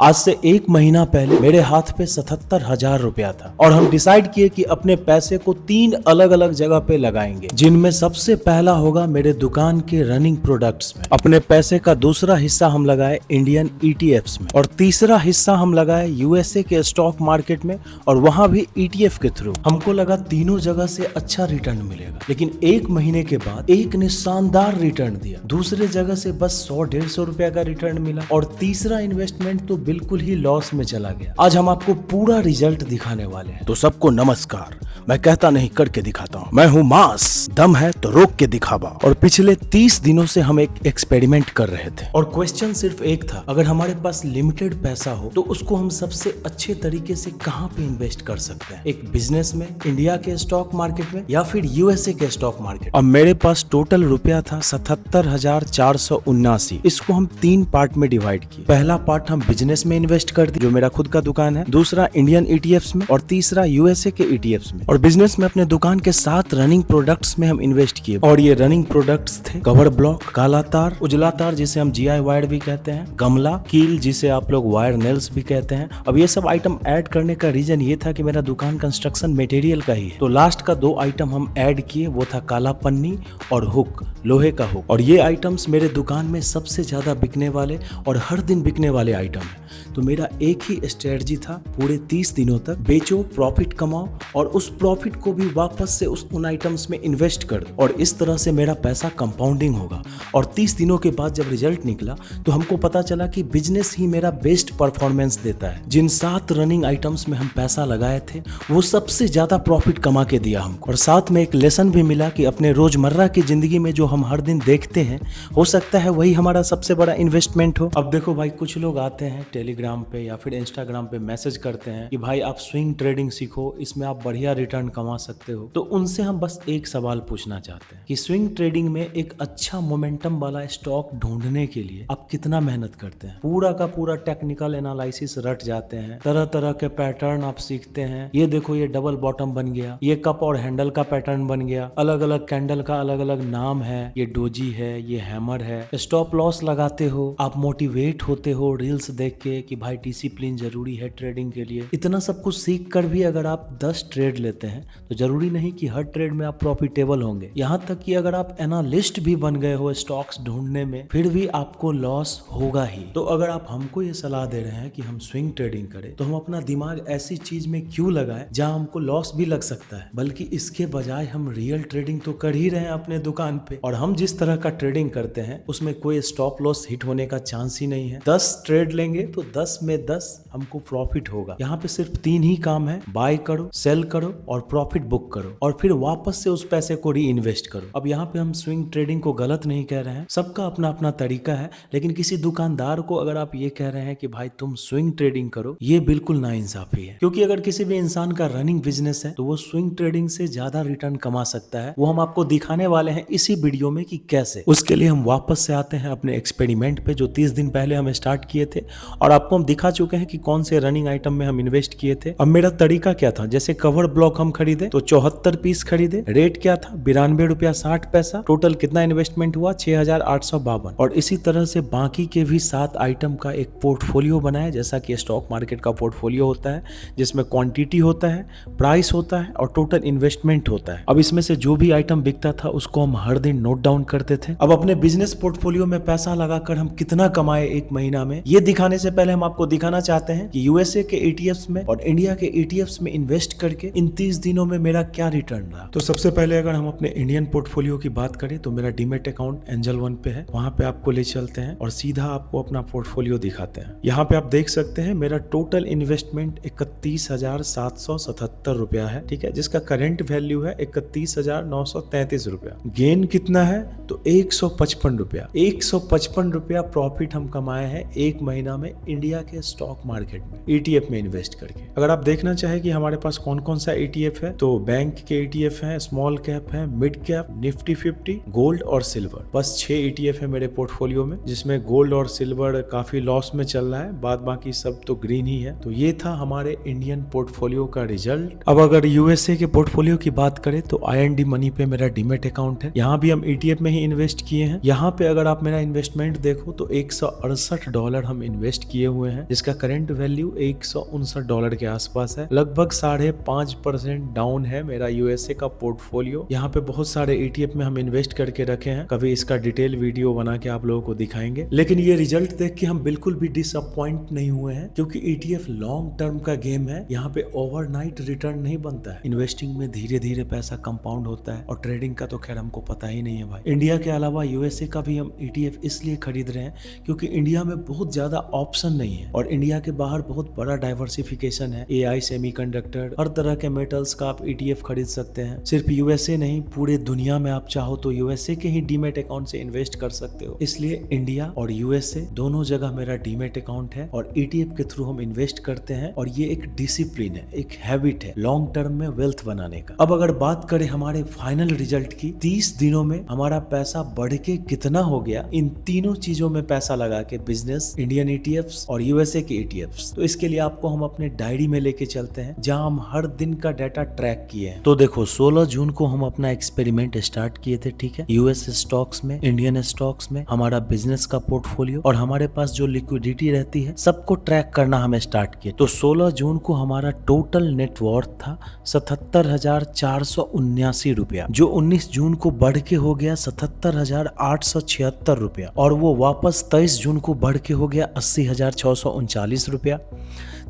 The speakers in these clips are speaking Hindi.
आज से एक महीना पहले मेरे हाथ पे 77,000 रुपया था और हम डिसाइड किए कि अपने पैसे को 3 अलग अलग जगह पे लगाएंगे, जिनमें सबसे पहला होगा मेरे दुकान के रनिंग प्रोडक्ट्स में। अपने पैसे का दूसरा हिस्सा हम लगाए इंडियन ETFs में और तीसरा हिस्सा हम लगाए USA के स्टॉक मार्केट में और वहां भी ETF के थ्रू। हमको लगा तीनों जगह से अच्छा रिटर्न मिलेगा, लेकिन एक महीने के बाद एक ने शानदार रिटर्न दिया, दूसरे जगह से बस 100-150 रुपया का रिटर्न मिला और तीसरा इन्वेस्टमेंट तो बिल्कुल ही लॉस में चला गया। आज हम आपको पूरा रिजल्ट दिखाने वाले हैं। तो सबको नमस्कार, मैं कहता नहीं करके दिखाता हूँ। मैं हूँ मास, दम है तो रोक के दिखावा। और पिछले 30 दिनों से हम एक एक्सपेरिमेंट कर रहे थे और क्वेश्चन सिर्फ एक था, अगर हमारे पास लिमिटेड पैसा हो तो उसको हम सबसे अच्छे तरीके से कहाँ पे इन्वेस्ट कर सकते हैं, एक बिजनेस में, इंडिया के स्टॉक मार्केट में या फिर USA के स्टॉक मार्केट। अब मेरे पास टोटल रुपया था 77,479। इसको हम 3 पार्ट में डिवाइड किए। पहला पार्ट हम बिजनेस में इन्वेस्ट कर दिए, जो मेरा खुद का दुकान है, दूसरा इंडियन ETFs में और तीसरा USA के ETFs में। और बिजनेस में अपने दुकान के 7 रनिंग प्रोडक्ट्स में हम इन्वेस्ट किए और ये रनिंग प्रोडक्ट्स थे कवर ब्लॉक, काला तार, उजला तार जिसे हम GI वायर भी कहते हैं, गमला, कील जिसे आप लोग वायर नेल्स भी कहते हैं। अब ये सब आइटम ऐड करने का रीजन ये था कि मेरा दुकान कंस्ट्रक्शन मटेरियल का ही है, तो लास्ट का 2 आइटम हम ऐड किए, वो था काला पन्नी और हुक, लोहे का हुक। और ये आइटम्स मेरे दुकान में सबसे ज्यादा बिकने वाले और हर दिन बिकने वाले आइटम है। तो मेरा एक ही स्ट्रेटजी था, पूरे 30 दिनों तक बेचो, प्रॉफिट कमाओ और उस प्रॉफिट को भी वापस से उन आइटम्स में इन्वेस्ट कर दो और इस तरह से मेरा पैसा कंपाउंडिंग होगा। और 30 दिनों के बाद जब रिजल्ट निकला तो हमको पता चला कि बिजनेस ही मेरा बेस्ट परफॉर्मेंस देता है। जिन 7 रनिंग आइटम्स में हम पैसा लगाए थे वो सबसे ज्यादा प्रॉफिट कमा के दिया हमको। और साथ में एक लेसन भी मिला कि अपने रोजमर्रा की जिंदगी में जो हम हर दिन देखते हैं, हो सकता है वही हमारा सबसे बड़ा इन्वेस्टमेंट हो। अब देखो भाई, कुछ लोग आते हैं टेलीग्राम पे या फिर इंस्टाग्राम पे मैसेज करते हैं कि भाई आप स्विंग ट्रेडिंग सीखो, इसमें आप बढ़िया रिटर्न कमा सकते हो। तो उनसे हम बस एक सवाल पूछना चाहते हैं कि स्विंग ट्रेडिंग में एक अच्छा मोमेंटम वाला स्टॉक ढूंढने के लिए आप कितना मेहनत करते हैं। पूरा का पूरा टेक्निकल एनालिसिस रट जाते हैं, तरह तरह के पैटर्न आप सीखते हैं। ये देखो, ये डबल बॉटम बन गया, ये कप और हैंडल का पैटर्न बन गया, अलग अलग कैंडल का अलग अलग नाम है, ये डोजी है, ये हैमर है। स्टॉप लॉस लगाते हो, आप मोटिवेट होते हो रील्स देख के कि भाई डिसिप्लिन जरूरी है ट्रेडिंग के लिए। इतना सब कुछ सीख कर भी अगर आप 10 ट्रेड लेते हैं तो जरूरी नहीं कि हर ट्रेड में आप प्रॉफिटेबल होंगे। यहाँ तक कि अगर आप एनालिस्ट भी बन गए हो स्टॉक्स ढूंढने में, फिर भी आपको लॉस होगा ही। तो अगर आप हमको ये सलाह दे रहे हैं कि हम स्विंग ट्रेडिंग करें, तो हम अपना दिमाग ऐसी चीज में क्यों लगाएं जहां हमको लॉस भी लग सकता है, बल्कि इसके बजाय हम रियल ट्रेडिंग तो कर ही रहे हैं अपने दुकान पे। और हम जिस तरह का ट्रेडिंग करते हैं उसमें कोई स्टॉप लॉस हिट होने का चांस ही नहीं है। 10 ट्रेड लेंगे तो 10 में 10 हमको प्रॉफिट होगा। यहाँ पे सिर्फ 3 ही काम है, बाय करो, सेल करो और प्रॉफिट बुक करो और फिर वापस से उस पैसे को री इन्वेस्ट करो। अब यहाँ पे हम स्विंग ट्रेडिंग को गलत नहीं कह रहे हैं, सबका अपना अपना तरीका है, लेकिन किसी दुकानदार को अगर आप ये कह रहे हैं कि भाई तुम स्विंग ट्रेडिंग करो, ये बिल्कुल नाइंसाफी है। क्योंकि अगर किसी भी इंसान का रनिंग बिजनेस है तो वो स्विंग ट्रेडिंग से ज्यादा रिटर्न कमा सकता है। वो हम आपको दिखाने वाले हैं इसी वीडियो में कि कैसे। उसके लिए हम वापस से आते हैं अपने एक्सपेरिमेंट पे, जो 30 दिन पहले हम स्टार्ट किए थे और आपको हम दिखा चुके हैं कि कौन से रनिंग आइटम में हम इन्वेस्ट किए थे। अब मेरा तरीका क्या था, जैसे कवर ब्लॉक हम खरीदे तो 74 पीस खरीदे, रेट क्या था 92 रुपया 60 पैसा, टोटल कितना इन्वेस्टमेंट हुआ 6,852। और इसी तरह से बाकी के भी 7 आइटम का एक पोर्टफोलियो बनाया, जैसा कि स्टॉक मार्केट का पोर्टफोलियो होता है, जिसमें क्वांटिटी होता है, प्राइस होता है और टोटल इन्वेस्टमेंट होता है। अब इसमें से जो भी आइटम बिकता था उसको हम हर दिन नोट डाउन करते थे। अब अपने बिजनेस पोर्टफोलियो में पैसा लगाकर हम कितना कमाए एक महीना में, ये दिखाने से पहले हम आपको दिखाना चाहते हैं कि USA के ETFs में और इंडिया के ETFs में इन्वेस्ट करके इन 30 दिनों में मेरा क्या रिटर्न रहा। तो सबसे पहले अगर हम अपने इंडियन पोर्टफोलियो की बात करें तो मेरा डीमेट अकाउंट एंजल वन पे है, वहां पे आपको ले चलते हैं और सीधा आपको अपना पोर्टफोलियो दिखाते हैं। यहाँ पे आप देख सकते हैं मेरा टोटल इन्वेस्टमेंट 31,777 रुपया है, ठीक है, जिसका करंट वैल्यू है 31,933 रुपया। गेन कितना है तो 155 रुपया। 155 रुपया प्रॉफिट हम कमाए हैं एक महीना में इंडिया के स्टॉक मार्केट में ETF में इन्वेस्ट करके। अगर आप देखना चाहें कि हमारे पास कौन कौन सा ETF है, तो बैंक के ETF है, स्मॉल कैप है, मिड कैप, निफ्टी 50, गोल्ड और सिल्वर। बस 6 ETF है मेरे पोर्टफोलियो में, जिसमें गोल्ड और सिल्वर काफी लॉस में चल रहा है, बाद बाकी सब तो ग्रीन ही है। तो ये था हमारे इंडियन पोर्टफोलियो का रिजल्ट। अब अगर USA के पोर्टफोलियो की बात करें तो IND मनी पे मेरा डीमेट अकाउंट है, यहाँ भी हम ETF में ही इन्वेस्ट किए हैं। यहाँ पे अगर आप मेरा इन्वेस्टमेंट देखो तो $168 हम इन्वेस्ट किए हुए हुए हैं, जिसका करंट वैल्यू $159 के आसपास है। लगभग 5.5% डाउन है मेरा यूएसए का पोर्टफोलियो। यहाँ पे बहुत सारे ईटीएफ में हम इन्वेस्ट करके रखे हैं, कभी इसका डिटेल वीडियो बना के आप लोगों को दिखाएंगे। लेकिन ये रिजल्ट देख के हम बिल्कुल भी डिसअपॉइंट नहीं हुए हैं, क्योंकि ईटीएफ लॉन्ग टर्म का गेम है। यहाँ पे ओवरनाइट रिटर्न नहीं बनता है। इन्वेस्टिंग में धीरे धीरे पैसा कंपाउंड होता है, और ट्रेडिंग का तो खैर हमको पता ही नहीं है भाई। इंडिया के अलावा यूएसए का भी हम ईटीएफ इसलिए खरीद रहे हैं क्योंकि इंडिया में बहुत ज्यादा ऑप्शन नहीं है, और इंडिया के बाहर बहुत बड़ा डाइवर्सिफिकेशन है। एआई, सेमीकंडक्टर, हर तरह के मेटल्स का आप ईटीएफ खरीद सकते हैं। सिर्फ यूएसए नहीं, पूरे दुनिया में आप चाहो तो यूएसए के ही डीमेट अकाउंट से इन्वेस्ट कर सकते हो। इसलिए इंडिया और यूएसए दोनों जगह मेरा डीमेट अकाउंट है, और ईटीएफ के थ्रू हम इन्वेस्ट करते हैं। और ये एक डिसिप्लिन है, एक हैबिट है लॉन्ग टर्म में वेल्थ बनाने का। अब अगर बात करें हमारे फाइनल रिजल्ट की, 30 दिनों में हमारा पैसा बढ़ के कितना हो गया इन तीनों चीजों में पैसा लगा के, बिजनेस, इंडियन ईटीएफ्स और यूएसए के ईटीएफ्स। तो इसके लिए आपको हम अपने डायरी में लेके चलते हैं, जहां हम हर दिन का डाटा ट्रैक किए हैं। तो देखो 16 जून को हम अपना एक्सपेरिमेंट स्टार्ट किए थे, ठीक है। यूएस स्टॉक्स में, इंडियन स्टॉक्स में हमारा बिजनेस का पोर्टफोलियो और हमारे पास जो लिक्विडिटी रहती है, सबको ट्रैक करना हमें स्टार्ट किए। तो 16 जून को हमारा टोटल नेटवर्थ था 77,479 रुपया, जो 19 जून को बढ़ के हो गया 77,876 रुपया, और वो वापस 23 जून को बढ़ के हो गया 80,639 रुपया।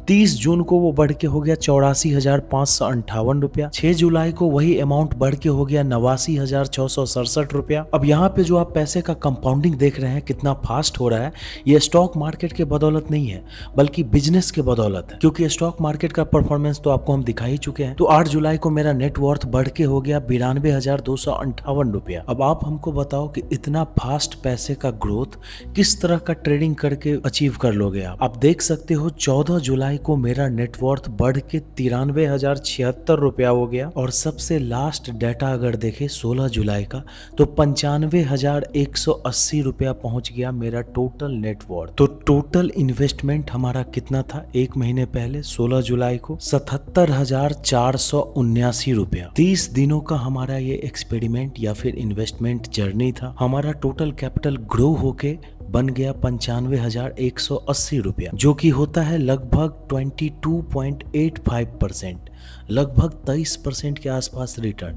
30 जून को वो बढ़ के हो गया 84,558 रुपया। 6 जुलाई को वही अमाउंट बढ़ के हो गया 89,667 रुपया। अब यहाँ पे जो आप पैसे का कंपाउंडिंग देख रहे हैं कितना फास्ट हो रहा है, ये स्टॉक मार्केट के बदौलत नहीं है, बल्कि बिजनेस के बदौलत है। क्योंकि स्टॉक मार्केट का परफॉर्मेंस तो आपको हम दिखा ही चुके हैं। तो 8 जुलाई को मेरा नेटवर्थ बढ़ के हो गया 92,258 रुपया। अब आप हमको बताओ कि इतना फास्ट पैसे का ग्रोथ किस तरह का ट्रेडिंग करके अचीव कर लोगे आप देख सकते हो 14 जुलाई को मेरा नेटवर्थ बढ़ के 93,076 रुपया हो गया, और सबसे लास्ट डाटा अगर देखें 16 जुलाई का, तो 95,180 रुपया पहुंच गया मेरा टोटल नेटवर्थ। तो टोटल इन्वेस्टमेंट हमारा कितना था एक महीने पहले 16 जुलाई को? 77,479 रुपया। 30 दिनों का हमारा ये एक्सपेरिमेंट या फिर इन्वेस्टमेंट जर्नी था। हमारा टोटल कैपिटल ग्रो होके बन गया 95,180 रुपया, जो कि होता है लगभग 22.85%, लगभग 23% के आसपास रिटर्न।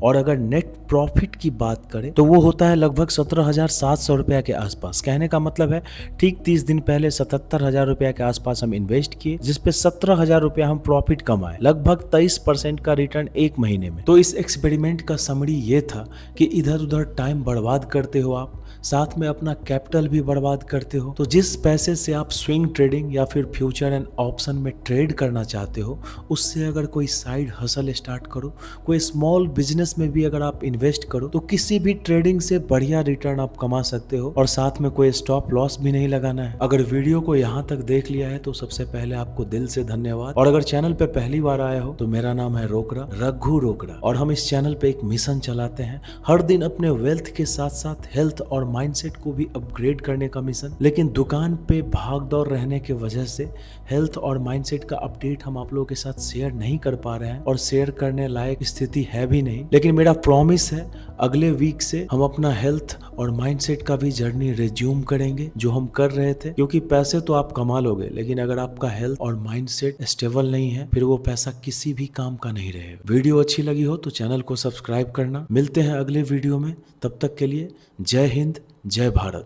और अगर नेट प्रॉफिट की बात करें तो वो होता है लगभग 17,700 रुपया के आसपास। कहने का मतलब है ठीक 30 दिन पहले 77,000 रुपया के आसपास हम इन्वेस्ट किए, जिसपे 17,000 रुपया हम प्रॉफिट कमाए, लगभग 23% का रिटर्न एक महीने में। तो इस एक्सपेरिमेंट का समरी ये था कि इधर उधर टाइम बर्बाद करते हो आप, साथ में अपना कैपिटल भी बर्बाद करते हो। तो जिस पैसे से आप स्विंग ट्रेडिंग या फिर फ्यूचर एंड ऑप्शन में ट्रेड करना चाहते हो, उससे अगर कोई साइड हसल स्टार्ट करो, कोई स्मॉल बिजनेस में भी अगर आप इन्वेस्ट करो, तो किसी भी ट्रेडिंग से बढ़िया रिटर्न आप कमा सकते हो, और साथ में कोई स्टॉप लॉस भी नहीं लगाना है। अगर वीडियो को यहाँ तक देख लिया है तो सबसे पहले आपको दिल से धन्यवाद। और अगर चैनल पे पहली बार आए हो तो मेरा नाम है रोकड़ा, रघु रोकड़ा, और हम इस चैनल पे एक मिशन चलाते हैं, हर दिन अपने वेल्थ के साथ साथ हेल्थ और माइंडसेट को भी अपग्रेड करने का मिशन। लेकिन दुकान पे भाग दौड़ रहने की वजह से हेल्थ और माइंडसेट का अपडेट हम आप लोगों के साथ शेयर नहीं कर पा रहे हैं, और शेयर करने लायक स्थिति है भी नहीं। लेकिन मेरा प्रॉमिस है अगले वीक से हम अपना हेल्थ और माइंडसेट का भी जर्नी रिज्यूम करेंगे, जो हम कर रहे थे। क्योंकि पैसे तो आप कमा लोगे, लेकिन अगर आपका हेल्थ और माइंडसेट स्टेबल नहीं है, फिर वो पैसा किसी भी काम का नहीं रहेगा। वीडियो अच्छी लगी हो तो चैनल को सब्सक्राइब करना। मिलते हैं अगले वीडियो में, तब तक के लिए जय हिंद, जय भारत।